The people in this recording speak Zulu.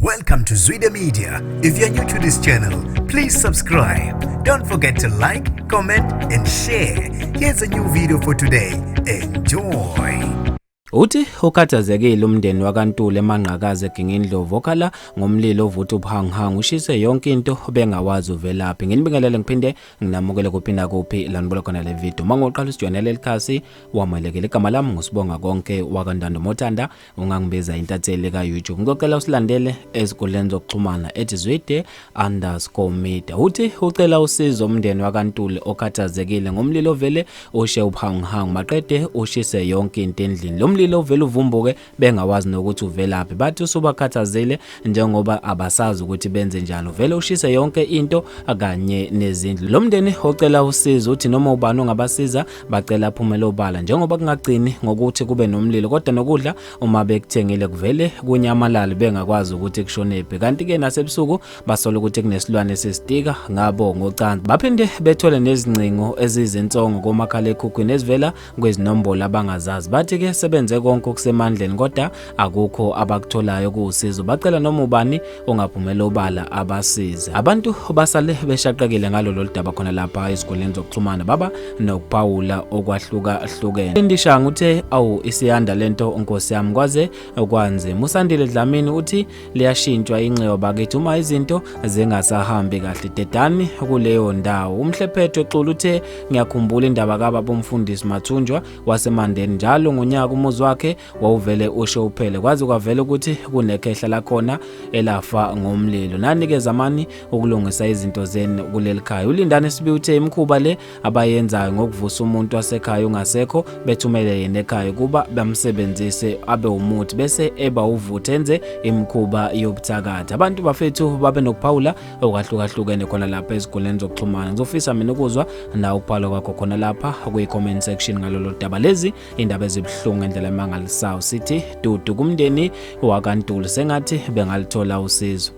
Welcome to Zwida Media. If you're new to this channel, please subscribe. Don't forget to like, comment and share. Here's a new video for today. Enjoy. Uthi ukhathazekile umndeni wakaNtuli eManqakazi eGingindlovu okhala ngomlilo ovutha ubuhanguhangu ushise yonke into bengawazi uvelaphi. Nginibingelele ngiphinde nginamukele kuphinda kuphi la nibola khona le video. Mangoqala usijoinele likhasi wamalekele igama lami ngusibonga konke wakandando Mothanda ungangibiza intatheli ka YouTube. Ngicela usilandele ezikoleni zokuxhumana @zwide_media. Uthi ucela usizo umndeni wakaNtuli okhathazekile ngomlilo vele oshe ubuhanguhangu maqede ushise yonke into endlini. Umlilo vele uvumbuke bengawazi nokuthi uvelaphi bathi usubakhathazile njengoba abasazi ukuthi benze njalo vele ushise yonke into akanye nezindlu. Lo mndeni ocela usizo uthi noma ubani ongabasiza bacela aphumele obala njengoba kungagcini ngokuthi kube nomlilo kodwa nokudla uma bekuthengile kuvele kunyamalala bengakwazi ukuthi kushonephi. Kanti ke nasebusuku basola ukuthi kunesilwane sesitika ngabo ngocansi baphinde bethole nezingcingo ezizensongo komakhala ekhukhwini ezivela kwezinombolo abangazazi. Bathi ke benze konke okusemandleni kodwa akukho abakutholayo kuusizo bacela noma ubani ongaphumela obala abasize. Abantu basale beshaqekile ngalo lolu daba khona lapha ezikoleni zokuxhumana baba nokuphawula okwahlukahlukene. Indishanga uthe awu isiyanda lento Nkosi yami kwaze okwanze. Musandile Dlamini uthi liyashintshwa inxeyo bakithi uma izinto zingasahambi kahle dedani kuleyo ndawo. Umhlephetho Xulu uthe ngiyakhumbula indaba kababa umfundisi Mathunjwa waseMandeni njalo ngonyaka umuzi wakhe wawuvele usho uphele kwaze kwavela ukuthi kunekhehla la khona elafa ngomlilo. Nanikeza amani ukulungisa izinto zeni kuleli khaya. Ulindane sibi uthe imkhuba le abayenzayo ngokuvusa umuntu wasekhaya ungasekho bethumele yena ekhaya kuba bamsebenzise abe umuthi bese eba uvuthe enze imkhuba yobuthakathi. Abantu bafethu babe nokuphawula okwahlukahlukene khona lapha ezikoleni zokuxhumana. Ngizofisa mina ukuzwa na ukuphala kwakho khona lapha kwi-comment section ngalolu daba. Lezi indaba ezibuhlungu ngendlela emangalisayo sithi dudu kumndeni wakaNtuli sengathi bengalithola usizo.